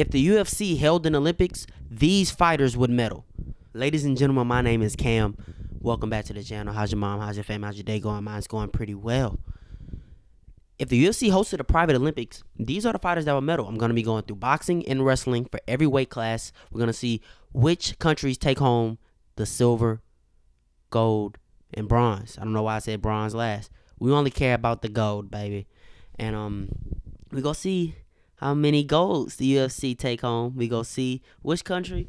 If the UFC held an Olympics, these fighters would medal. Ladies and gentlemen, my name is Cam. Welcome back to the channel. How's your mom? How's your family? How's your day going? Mine's going pretty well. If the UFC hosted a private Olympics, these are the fighters that would medal. I'm going to be going through boxing and wrestling for every weight class. We're going to see which countries take home the silver, gold, and bronze. I don't know why I said bronze last. We only care about the gold, baby. And we go see how many golds the UFC take home. We go see which country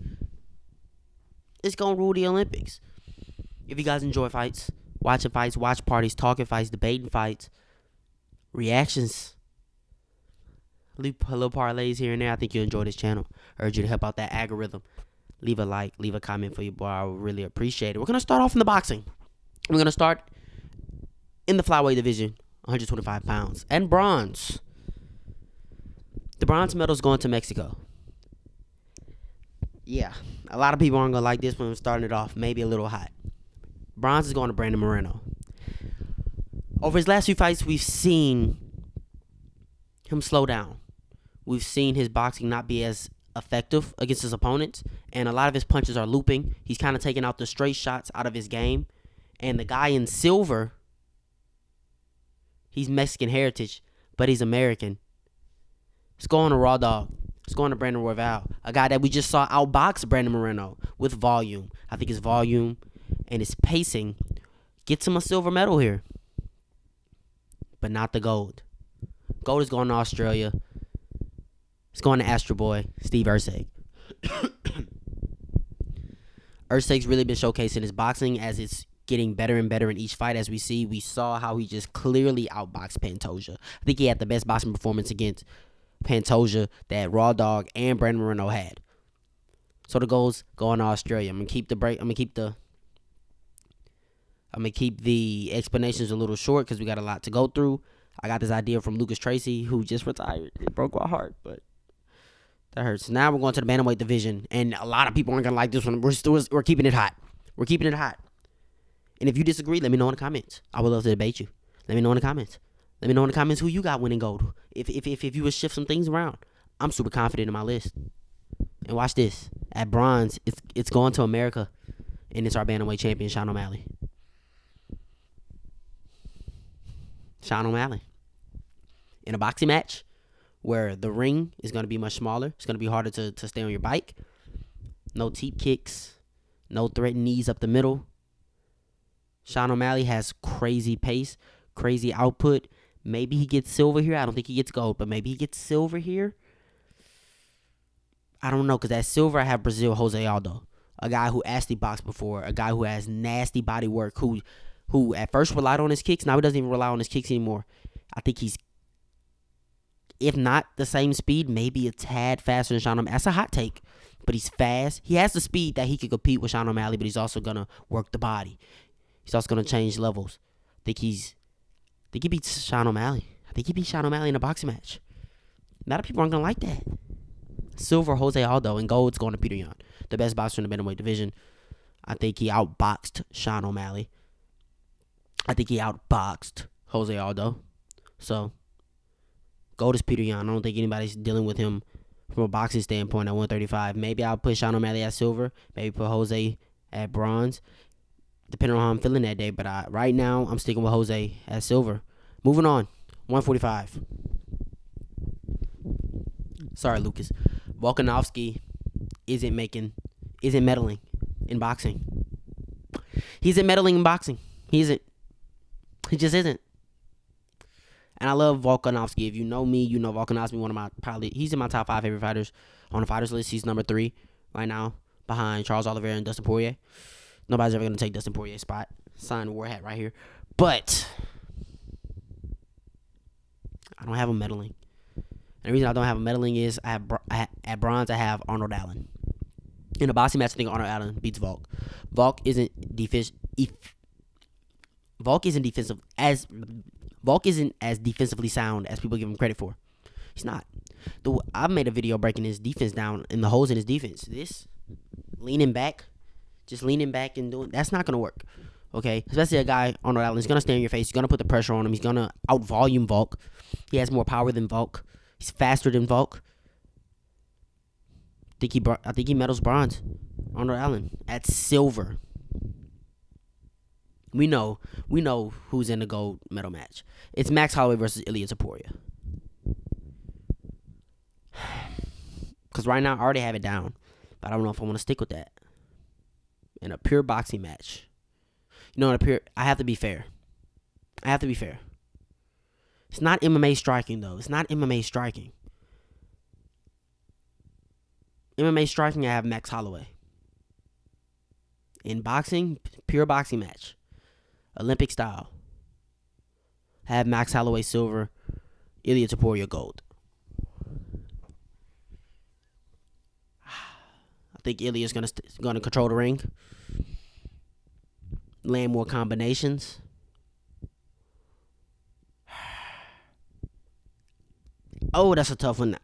is going to rule the Olympics. If you guys enjoy fights, watching fights, watch parties, talking fights, debating fights, reactions, little parlays here and there, I think you'll enjoy this channel. I urge you to help out that algorithm. Leave a like, leave a comment for your boy. I would really appreciate it. We're going to start off in the boxing. We're going to start in the flyweight division, 125 pounds, and bronze. The bronze medal is going to Mexico. Yeah, a lot of people aren't going to like this one. I'm starting it off maybe a little hot. Bronze is going to Brandon Moreno. Over his last few fights, we've seen him slow down. We've seen his boxing not be as effective against his opponents, and a lot of his punches are looping. He's kind of taking out the straight shots out of his game. And the guy in silver, he's Mexican heritage, but he's American. It's going to Raw Dog. It's going to Brandon Royval, a guy that we just saw outbox Brandon Moreno with volume. I think his volume and his pacing gets him a silver medal here, but not the gold. Gold is going to Australia. It's going to Astro Boy, Steve Erceg. Erceg's really been showcasing his boxing as it's getting better and better in each fight. As we saw how he just clearly outboxed Pantoja. I think he had the best boxing performance against Pantoja that Raw Dog and Brandon Moreno had. So the gold's going to Australia. I'm gonna keep the explanations a little short because we got a lot to go through. I got this idea from Lucas Tracy, who just retired. It broke my heart, but that hurts. Now we're going to the bantamweight division, and a lot of people aren't gonna like this one. We're keeping it hot. We're keeping it hot. And if you disagree, let me know in the comments. I would love to debate you. Let me know in the comments. Let me know in the comments who you got winning gold. If you would shift some things around, I'm super confident in my list. And watch this. At bronze, it's going to America, and it's our bantamweight champion, Sean O'Malley. Sean O'Malley. In a boxing match where the ring is going to be much smaller, it's going to be harder to stay on your bike. No teep kicks. No threatened knees up the middle. Sean O'Malley has crazy pace, crazy output. Maybe he gets silver here. I don't think he gets gold, but maybe he gets silver here. I don't know, because at silver I have Brazil Jose Aldo, a guy who actually boxed before, a guy who has nasty body work, who at first relied on his kicks. Now he doesn't even rely on his kicks anymore. I think he's, if not the same speed, maybe a tad faster than Sean O'Malley. That's a hot take, but he's fast. He has the speed that he could compete with Sean O'Malley, but he's also going to work the body. He's also going to change levels. I think he beats Sean O'Malley. I think he beats Sean O'Malley in a boxing match. A lot of people aren't going to like that. Silver, Jose Aldo, and gold's going to Peter Yan, the best boxer in the bantamweight division. I think he outboxed Sean O'Malley. I think he outboxed Jose Aldo. So, gold is Peter Yan. I don't think anybody's dealing with him from a boxing standpoint at 135. Maybe I'll put Sean O'Malley at silver. Maybe put Jose at bronze, depending on how I'm feeling that day. But right now, I'm sticking with Jose at silver. Moving on, 145. Sorry, Lucas. Volkanovski isn't meddling in boxing. He isn't meddling in boxing. He isn't. He just isn't. And I love Volkanovski. If you know me, you know Volkanovski, he's in my top 5 favorite fighters. On the fighters list, he's number 3 right now, behind Charles Oliveira and Dustin Poirier. Nobody's ever going to take Dustin Poirier's spot. Signed war hat right here. But I don't have him meddling. And the reason I don't have him meddling is at bronze, I have Arnold Allen. In a boxing match, I think Arnold Allen beats Volk. Volk isn't as defensively sound as people give him credit for. He's not. I've made a video breaking his defense down and the holes in his defense. This leaning back and doing, that's not going to work. Okay, especially a guy, Arnold Allen, is going to stay in your face. He's going to put the pressure on him. He's going to out-volume Volk. He has more power than Volk. He's faster than Volk. I think he medals bronze. Arnold Allen at silver. We know who's in the gold medal match. It's Max Holloway versus Ilia Topuria. Because right now I already have it down, but I don't know if I want to stick with that. In a pure boxing match, I have to be fair. It's not MMA striking though. MMA striking, I have Max Holloway. In boxing, pure boxing match, Olympic style, I have Max Holloway silver, Ilia Topuria gold. I think Ilia's gonna control the ring, land more combinations. Oh, that's a tough one.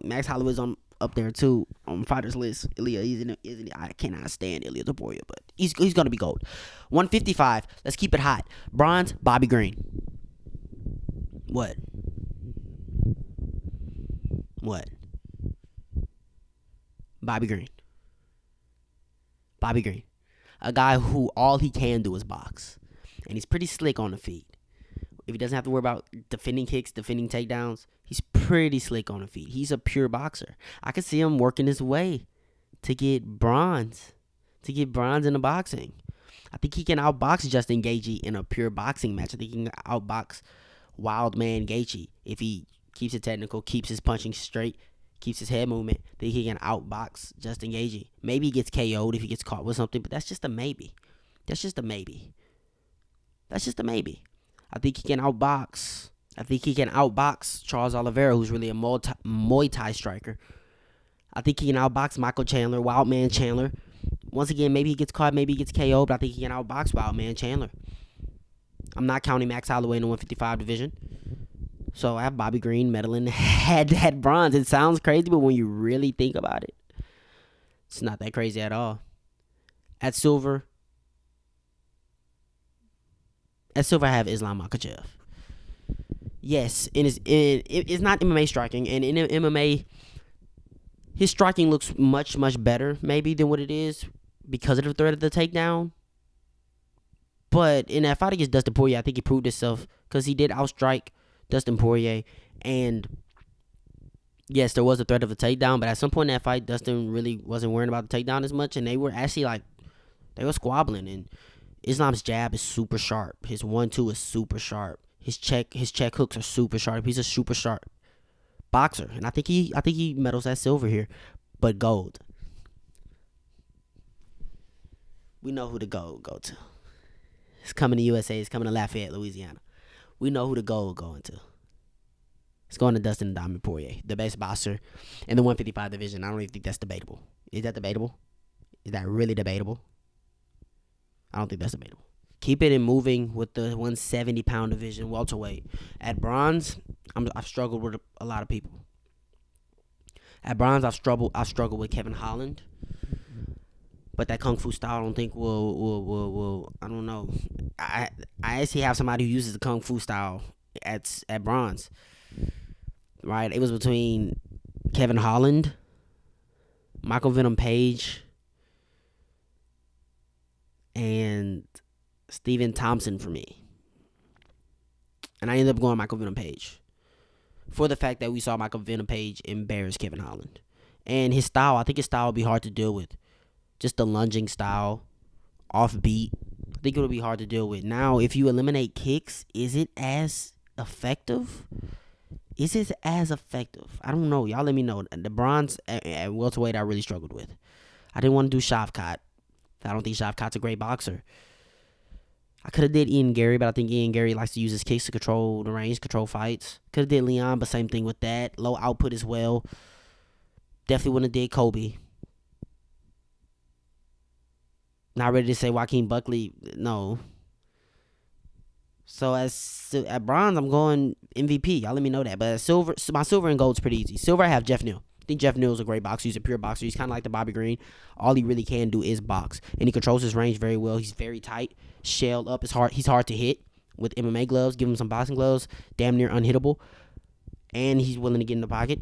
Max Holloway's up there too on fighters list. Ilia isn't. I cannot stand Ilia Topuria, but he's gonna be gold. 155. Let's keep it hot. Bronze, Bobby Green. What? Bobby Green. A guy who all he can do is box, and he's pretty slick on the feet. If he doesn't have to worry about defending kicks, defending takedowns, he's pretty slick on the feet. He's a pure boxer. I could see him working his way to get bronze in the boxing. I think he can outbox Justin Gaethje in a pure boxing match. I think he can outbox Wildman Gaethje if he keeps it technical, keeps his punching straight, keeps his head movement. I think he can outbox Justin Gaethje. Maybe he gets KO'd if he gets caught with something, but that's just a maybe. I think he can outbox Charles Oliveira, who's really a Muay Thai striker. I think he can outbox Michael Chandler, Wildman Chandler. Once again, maybe he gets caught, maybe he gets KO'd, but I think he can outbox Wildman Chandler. I'm not counting Max Holloway in the 155 division. So I have Bobby Green medaling had bronze. It sounds crazy, but when you really think about it, it's not that crazy at all. At silver, I have Islam Makhachev. Yes, it's not MMA striking, and in MMA, his striking looks much, much better maybe than what it is because of the threat of the takedown. But in that fight against Dustin Poirier, I think he proved himself because he did outstrike Dustin Poirier, and yes, there was a threat of a takedown, but at some point in that fight, Dustin really wasn't worrying about the takedown as much, and they were actually they were squabbling, and Islam's jab is super sharp. His 1-2 is super sharp. His check hooks are super sharp. He's a super sharp boxer, and I think he medals at silver here, but gold. We know who the gold go to. It's coming to USA. It's coming to Lafayette, Louisiana. We know who the gold going to. It's going to Dustin Diamond Poirier, the best boxer in the 155 division. I don't even think that's debatable. Is that debatable? Is that really debatable? I don't think that's debatable. Keep it in moving with the 170-pound division, welterweight. At bronze, I've struggled with a lot of people. At bronze, I've struggled with Kevin Holland. But that Kung Fu style, I don't think will I don't know. I actually have somebody who uses the Kung Fu style at bronze. Right? It was between Kevin Holland, Michael Venom Page, and Stephen Thompson for me. And I ended up going Michael Venom Page for the fact that we saw Michael Venom Page embarrass Kevin Holland. And his style, I think his style would be hard to deal with. Just the lunging style, offbeat. I think it would be hard to deal with. Now, if you eliminate kicks, is it as effective? I don't know. Y'all let me know. The bronze at welterweight I really struggled with. I didn't want to do Shavkat. I don't think Shavkat's a great boxer. I could have did Ian Gary, but I think Ian Gary likes to use his kicks to control the range, control fights. Could have did Leon, but same thing with that. Low output as well. Definitely wouldn't have did Kobe. Not ready to say Joaquin Buckley. No. So at bronze, I'm going MVP. Y'all let me know that. But at silver, my silver and gold's pretty easy. Silver, I have Jeff Neal. I think Jeff Neal's a great boxer. He's a pure boxer. He's kind of like the Bobby Green. All he really can do is box. And he controls his range very well. He's very tight. Shelled up. He's hard to hit with MMA gloves. Give him some boxing gloves. Damn near unhittable. And he's willing to get in the pocket.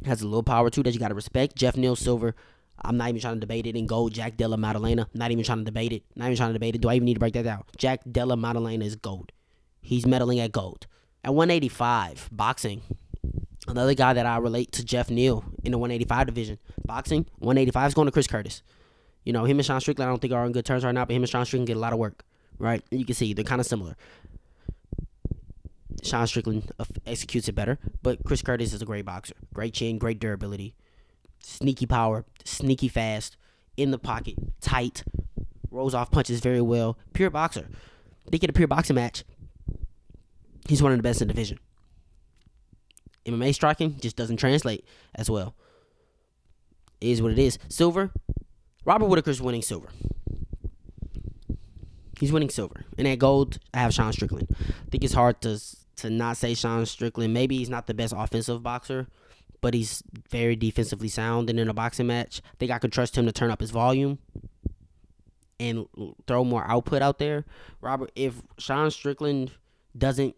Has a little power too that you gotta respect. Jeff Neal, silver. I'm not even trying to debate it. In gold, Jack Della Maddalena. Not even trying to debate it. Not even trying to debate it. Do I even need to break that down? Jack Della Maddalena is gold. He's medaling at gold. At 185, boxing. Another guy that I relate to Jeff Neal in the 185 division. Boxing, 185 is going to Chris Curtis. You know, him and Sean Strickland, I don't think are on good terms right now, but him and Sean Strickland get a lot of work, right? And you can see they're kind of similar. Sean Strickland executes it better, but Chris Curtis is a great boxer. Great chin, great durability, sneaky power, sneaky fast, in the pocket, tight, rolls off punches very well. Pure boxer. They get a pure boxing match. He's one of the best in the division. MMA striking just doesn't translate as well. It is what it is. Silver. Robert Whitaker's winning silver. He's winning silver. And at gold, I have Sean Strickland. I think it's hard to not say Sean Strickland. Maybe he's not the best offensive boxer, but he's very defensively sound. And in a boxing match, I think I could trust him to turn up his volume and throw more output out there. If Sean Strickland doesn't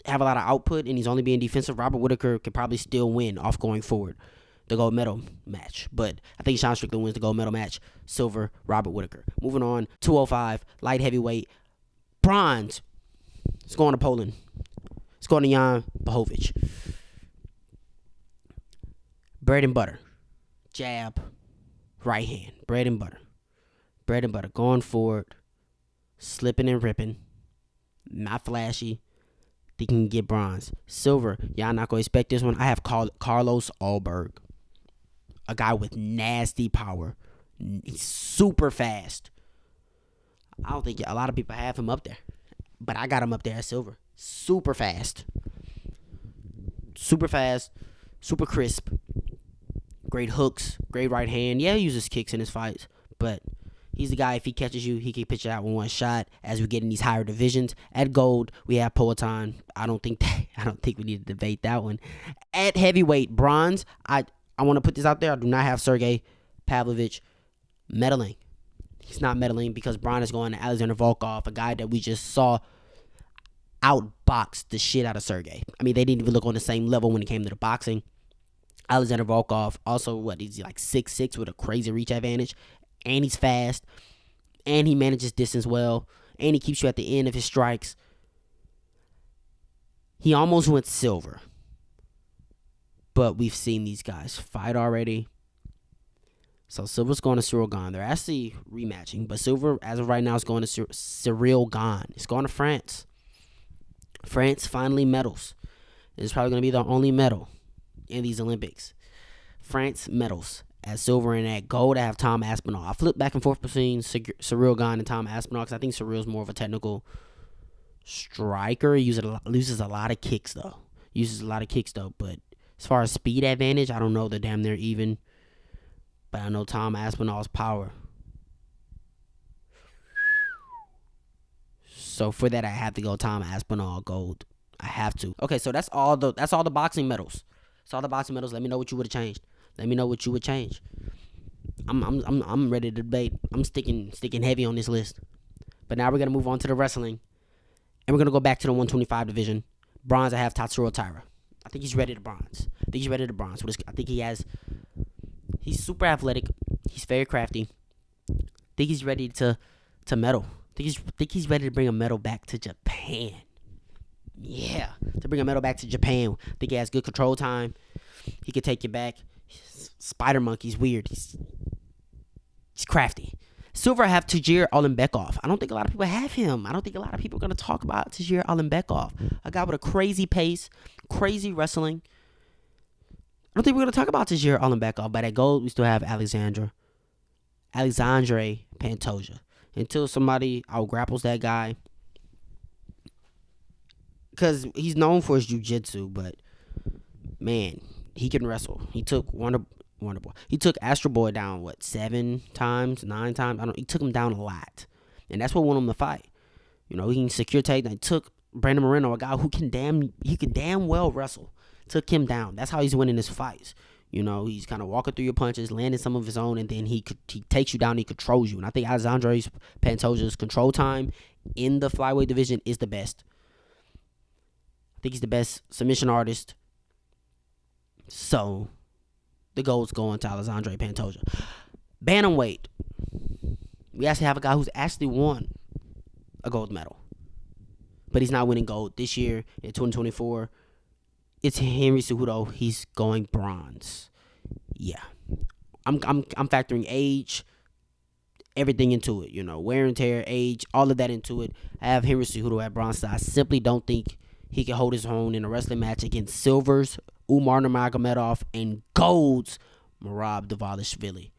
have a lot of output and he's only being defensive, Robert Whitaker could probably still win off going forward the gold medal match. But I think Sean Strickland wins the gold medal match. Silver, Robert Whitaker. Moving on, 205, light heavyweight. Bronze. It's going to Poland. It's going to Jan Blachowicz. Bread and butter. Jab. Right hand. Bread and butter. Bread and butter. Going forward. Slipping and ripping. Not flashy. They can get bronze. Silver. Y'all not going to expect this one. I have Carlos Alberg. A guy with nasty power. He's super fast. I don't think a lot of people have him up there. But I got him up there at silver. Super fast. Super fast. Super crisp. Great hooks. Great right hand. Yeah, he uses kicks in his fights. But he's the guy, if he catches you, he can pitch it out with one shot. As we get in these higher divisions. At gold, we have Poatan. I don't think we need to debate that one. At heavyweight, bronze, I want to put this out there. I do not have Sergey Pavlovich medaling. He's not medaling because Braun is going to Alexander Volkov, a guy that we just saw outbox the shit out of Sergey. I mean, they didn't even look on the same level when it came to the boxing. Alexander Volkov, also, he's like 6'6" with a crazy reach advantage. And he's fast. And he manages distance well. And he keeps you at the end of his strikes. He almost went silver. But we've seen these guys fight already. So Silver's going to Cyril Gane. They're actually rematching. But Silver, as of right now, is going to Cyril Gane. It's going to France. France finally medals. It's probably going to be the only medal in these Olympics. France medals. At silver and at gold, I have Tom Aspinall. I flip back and forth between Cyril Gane and Tom Aspinall because I think Cyril's more of a technical striker. He uses a lot of kicks, though. But as far as speed advantage, I don't know. They're damn near even. But I know Tom Aspinall's power. So for that, I have to go Tom Aspinall gold. I have to. Okay, so that's all the boxing medals. That's all the boxing medals. Let me know what you would have changed. I'm ready to debate. I'm sticking heavy on this list. But now we're gonna move on to the wrestling, and we're gonna go back to the 125 division. Bronze, I have Tatsuro Taira. I think he's ready to bronze. I think he's super athletic. He's very crafty. I think he's ready to medal. I think he's ready to bring a medal back to Japan. Yeah, to bring a medal back to Japan. I think he has good control time. He could take you back. Spider Monkey's weird. He's crafty. Silver, I have Tajir Ulanbekov. I don't think a lot of people have him. I don't think a lot of people are going to talk about Tajir Ulanbekov. A guy with a crazy pace, crazy wrestling. I don't think we're going to talk about Tajir Ulanbekov. But at gold, we still have Alexandre Pantoja. Until somebody out-grapples that guy. Because he's known for his jiu-jitsu, but, man, he can wrestle. He took Wonderboy. He took Astro Boy down, 7 times, 9 times? He took him down a lot. And that's what won him the fight. You know, he can secure takedown. He took Brandon Moreno, a guy who can damn well wrestle. Took him down. That's how he's winning his fights. You know, he's kind of walking through your punches, landing some of his own, and then he takes you down, he controls you. And I think Alexandre Pantoja's control time in the flyweight division is the best. I think he's the best submission artist. So the gold's going to Alexandre Pantoja. Bantamweight. We actually have a guy who's actually won a gold medal, but he's not winning gold this year in 2024. It's Henry Cejudo. He's going bronze. Yeah, I'm factoring age, everything into it. Wear and tear, age, all of that into it. I have Henry Cejudo at bronze. I simply don't think he can hold his own in a wrestling match against silvers Umar Nurmagomedov and golds Merab Dvalishvili.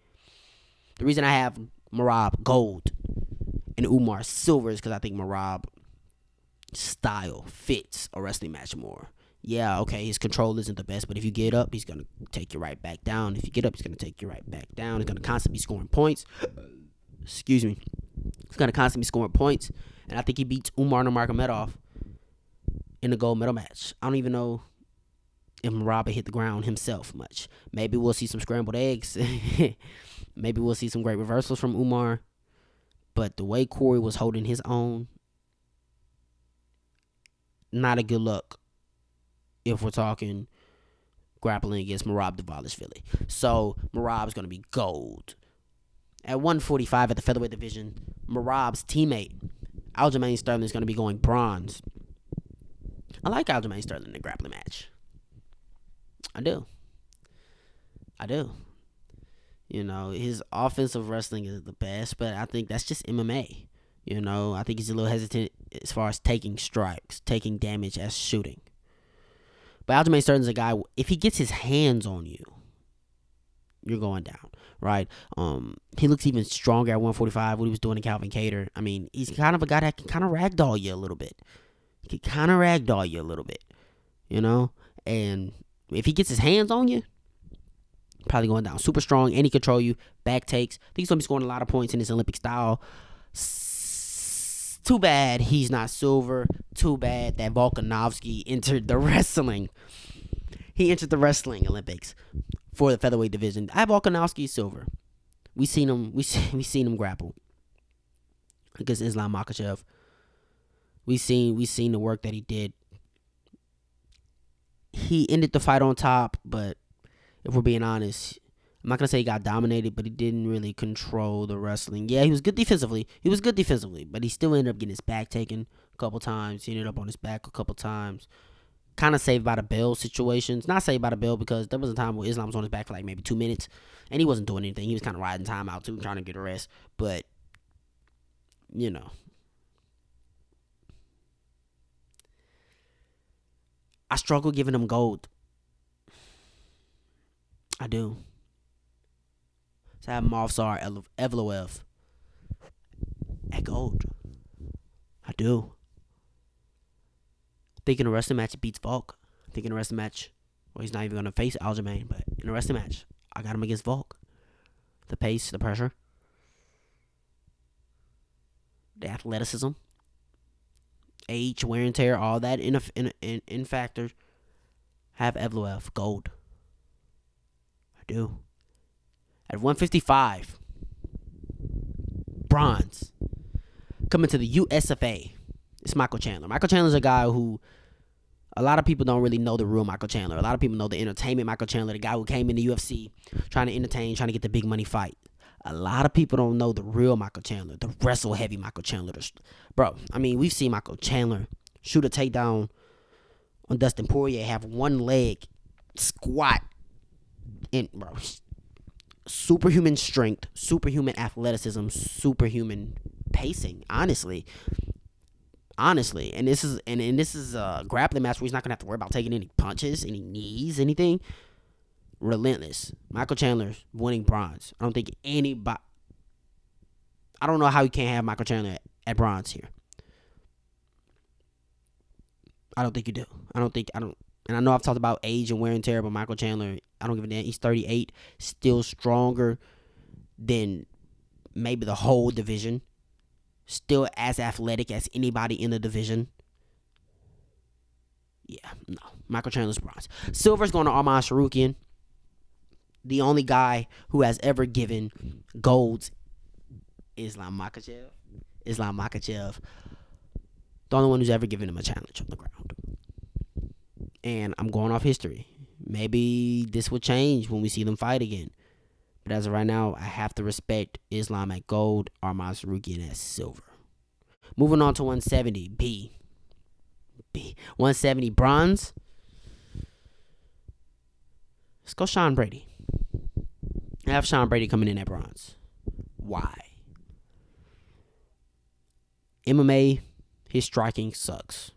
The reason I have Merab gold and Umar silver is because I think Merab style fits a wrestling match more. Yeah, okay, his control isn't the best, but if you get up, he's going to take you right back down. If you get up, he's going to take you right back down. He's going to constantly be scoring points. Excuse me. He's going to constantly be scoring points. And I think he beats Umar Nurmagomedov in the gold medal match. I don't even know if Merab hit the ground himself much. Maybe we'll see some scrambled eggs. Maybe we'll see some great reversals from Umar. But the way Corey was holding his own, not a good look if we're talking grappling against Merab Dvalishvili. So Merab's going to be gold. At 145 at the featherweight division, Merab's teammate, Aljamain Sterling, is going to be going bronze. I like Aljamain Sterling in the grappling match. I do. His offensive wrestling is the best, but I think that's just MMA. I think he's a little hesitant as far as taking strikes, taking damage as shooting. But Aljamain Sterling's a guy, if he gets his hands on you, you're going down, right? He looks even stronger at 145, what he was doing to Calvin Kattar. I mean, he's kind of a guy that can kind of ragdoll you a little bit. And if he gets his hands on you, probably going down. Super strong, and he control you. Back takes. I think he's going to be scoring a lot of points in his Olympic style. Too bad he's not silver. Too bad that Volkanovski entered the wrestling. He entered the wrestling Olympics for the featherweight division. I have Volkanovski silver. We seen him grapple against Islam Makhachev. We seen the work that he did. He ended the fight on top, but if we're being honest, I'm not going to say he got dominated, but he didn't really control the wrestling. Yeah, he was good defensively. But he still ended up getting his back taken a couple times. He ended up on his back a couple times. Kind of saved by the bell situations. Not saved by the bell because there was a time where Islam was on his back for like maybe 2 minutes, and he wasn't doing anything. He was kind of riding time out too, trying to get a rest. But, I struggle giving him gold. I do. So I have Movsar Evloev at gold. I do. Thinking the wrestling match beats Volk. Thinking the wrestling match, well, he's not even going to face Aljamain, but in the wrestling match, I got him against Volk. The pace, the pressure, the athleticism, age, wear and tear, all that in factor. Have Evloev gold. I do. At 155, bronze. Coming to the USFA, it's Michael Chandler. Michael Chandler's a guy who a lot of people don't really know the real Michael Chandler. A lot of people know the entertainment Michael Chandler, the guy who came in the UFC trying to entertain, trying to get the big money fight. A lot of people don't know the real Michael Chandler, the wrestle heavy Michael Chandler. Bro, I mean, we've seen Michael Chandler shoot a takedown on Dustin Poirier, have one leg squat, and bro, superhuman strength, superhuman athleticism, superhuman pacing. Honestly, and this is a grappling match where he's not gonna have to worry about taking any punches, any knees, anything. Relentless. Michael Chandler's winning bronze. I don't think anybody. I don't know how you can't have Michael Chandler at bronze here. I don't think you do. I don't. And I know I've talked about age and wear and tear, but Michael Chandler, I don't give a damn. He's 38, still stronger than maybe the whole division. Still as athletic as anybody in the division. Yeah, no. Michael Chandler's bronze. Silver's going to Arman Sarukian, the only guy who has ever given golds. Islam Makhachev. The only one who's ever given him a challenge on the ground. And I'm going off history. Maybe this will change when we see them fight again. But as of right now, I have to respect Islam at gold, Arman Sarukian at silver. Moving on to 170, B. 170 bronze. Let's go Sean Brady. I have Sean Brady coming in at bronze. Why? MMA, his striking sucks.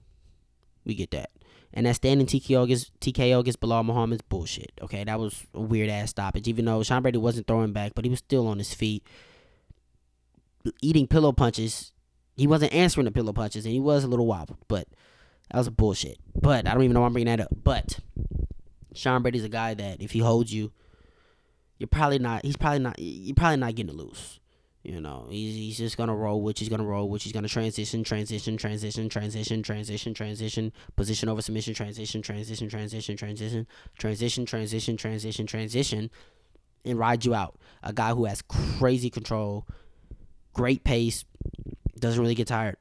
We get that. And that standing TKO against Bilal Muhammad's bullshit. Okay, that was a weird ass stoppage. Even though Sean Brady wasn't throwing back, but he was still on his feet, eating pillow punches. He wasn't answering the pillow punches, and he was a little wobbled. But that was a bullshit. But I don't even know why I'm bringing that up. But Sean Brady's a guy that if he holds you, you're probably not getting to lose. You know, he's just gonna roll, which he's gonna roll, which he's gonna transition, position over submission, transition, and ride you out. A guy who has crazy control, great pace, doesn't really get tired.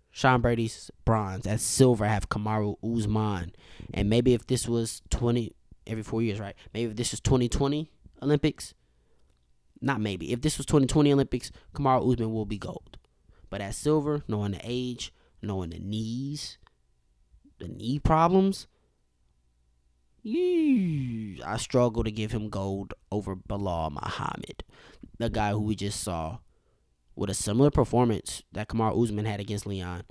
Sean Brady's bronze. At silver, I have Kamaru Usman. And maybe if this was every 4 years, right? Maybe if this was 2020 Olympics. Not maybe. If this was 2020 Olympics, Kamaru Usman will be gold. But at silver, knowing the age, knowing the knees, the knee problems, I struggle to give him gold over Bilal Muhammad, the guy who we just saw with a similar performance that Kamaru Usman had against Leon,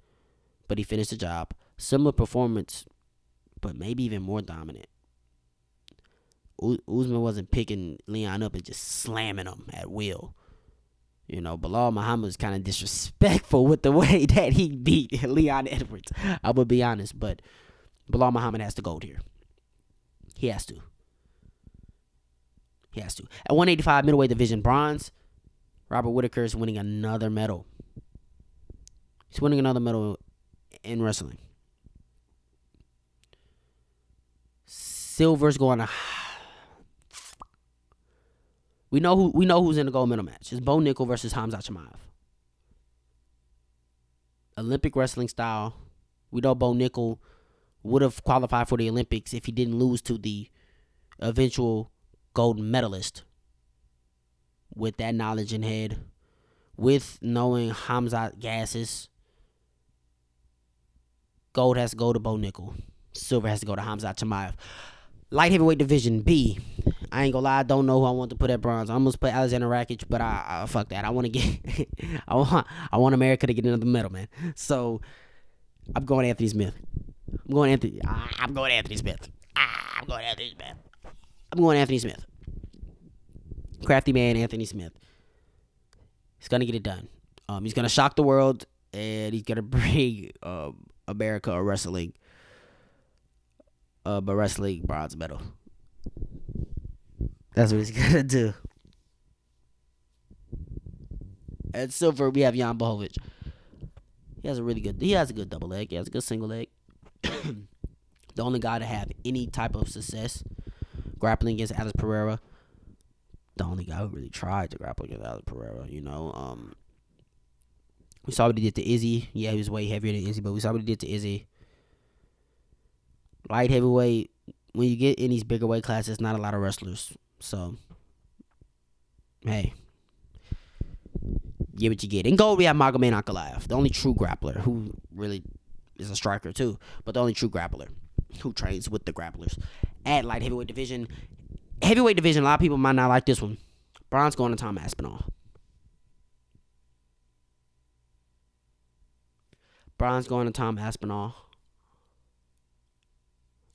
but he finished the job. Similar performance, but maybe even more dominant. Usman wasn't picking Leon up and just slamming him at will. You know, Bilal Muhammad was kind of disrespectful with the way that he beat Leon Edwards. I'm going to be honest, but Bilal Muhammad has to gold here. He has to. At 185 middleweight division bronze, Robert Whittaker is winning another medal. He's winning another medal in wrestling. Silver's going to... We know who's in the gold medal match. It's Bo Nickel versus Hamza Chimaev. Olympic wrestling style. We know Bo Nickel would have qualified for the Olympics if he didn't lose to the eventual gold medalist. With that knowledge in head, with knowing Hamza gasses, gold has to go to Bo Nickel. Silver has to go to Hamza Chimaev. Light heavyweight division B. I ain't gonna lie, I don't know who I want to put at bronze. I almost put Alexander Rakic, but I fuck that. I want to get, I want America to get another medal, man. So I'm going Anthony Smith. I'm going Anthony Smith. Crafty man, Anthony Smith. He's gonna get it done. He's gonna shock the world, and he's gonna bring America a wrestling bronze medal. That's what he's gonna do. At silver, we have Jan Blachowicz. He has a good double leg. He has a good single leg. The only guy to have any type of success grappling against Alex Pereira. The only guy who really tried to grapple against Alex Pereira. You know, we saw what he did to Izzy. Yeah, he was way heavier than Izzy, but we saw what he did to Izzy. Light heavyweight, when you get in these bigger weight classes, not a lot of wrestlers. So, hey, get what you get. In gold, we have Magomed Ankalaev, the only true grappler who really is a striker too, but the only true grappler who trains with the grapplers. At light heavyweight division, a lot of people might not like this one. Bronze going to Tom Aspinall.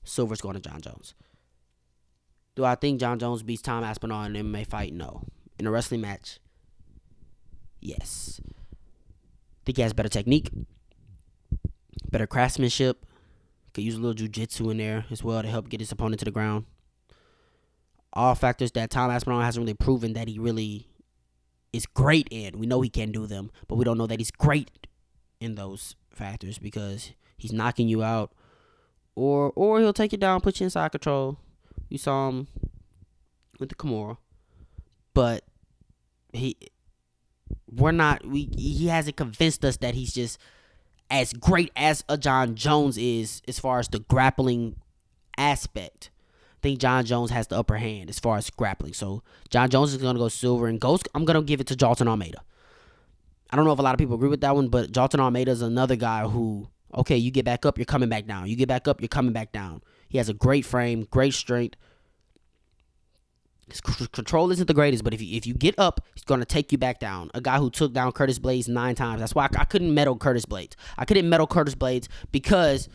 Silver's going to John Jones. Do I think John Jones beats Tom Aspinall in an MMA fight? No. In a wrestling match? Yes. Think he has better technique, better craftsmanship. Could use a little jiu-jitsu in there as well to help get his opponent to the ground. All factors that Tom Aspinall hasn't really proven that he really is great in. We know he can do them, but we don't know that he's great in those factors because he's knocking you out, or he'll take you down, put you inside control. You saw him with the Kimura, but he hasn't convinced us that he's just as great as a John Jones is as far as the grappling aspect. think John Jones has the upper hand as far as grappling. So John Jones is going to go silver, and Ghost, I'm going to give it to Jalton Almeida. I don't know if a lot of people agree with that one, but Jalton Almeida is another guy who, okay, you get back up, you're coming back down. You get back up, you're coming back down. He has a great frame, great strength. His control isn't the greatest, but if you get up, he's going to take you back down. A guy who took down Curtis Blades 9 times. That's why I couldn't medal Curtis Blades. I couldn't medal Curtis Blades because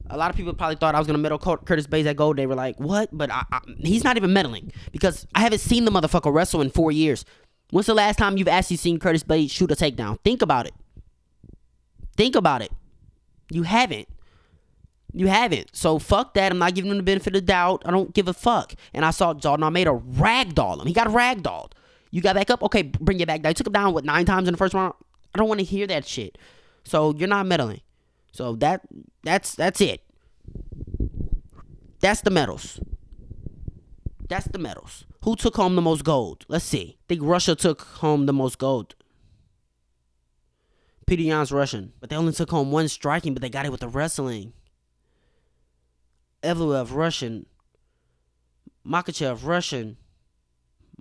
a lot of people probably thought I was going to medal Curtis Blades at gold. They were like, what? But he's not even medaling because I haven't seen the motherfucker wrestle in 4 years. When's the last time you've actually seen Curtis Blades shoot a takedown? Think about it. Think about it. You haven't. You haven't. So fuck that. I'm not giving him the benefit of the doubt. I don't give a fuck. And I saw Jalton Almeida ragdoll him. He got ragdolled. You got back up? Okay, bring it back down. You took him down, 9 times in the first round? I don't want to hear that shit. So you're not medaling. So that's it. That's the medals. That's the medals. Who took home the most gold? Let's see. I think Russia took home the most gold. Peter Yan's Russian. But they only took home 1 striking, but they got it with the wrestling. Evloev, Russian. Makachev, Russian.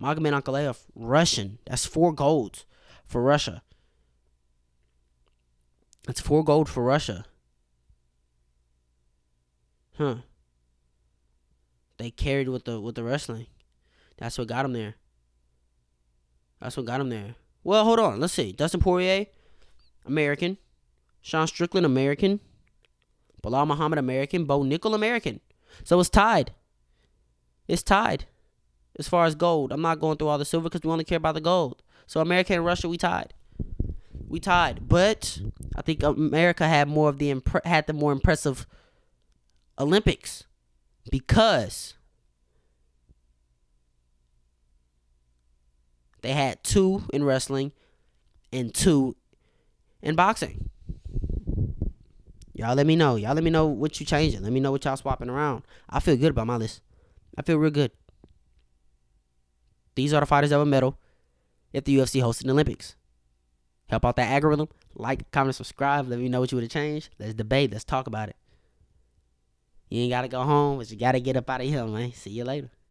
Magomed Ankalaev, Russian. That's 4 golds for Russia. That's 4 gold for Russia. Huh. They carried with the wrestling. That's what got him there. That's what got him there. Well, hold on. Let's see. Dustin Poirier, American. Sean Strickland, American. Bilal Muhammad, American. Bo Nickel, American. So it's tied. It's tied. As far as gold. I'm not going through all the silver because we only care about the gold. So America and Russia, we tied. We tied. But I think America had more of the more impressive Olympics because they had 2 in wrestling and 2 in boxing. Y'all let me know. Y'all let me know what you changing. Let me know what y'all swapping around. I feel good about my list. I feel real good. These are the fighters that will medal if the UFC hosted the Olympics. Help out that algorithm. Like, comment, subscribe. Let me know what you would have changed. Let's debate. Let's talk about it. You ain't got to go home, but you got to get up out of here, man. See you later.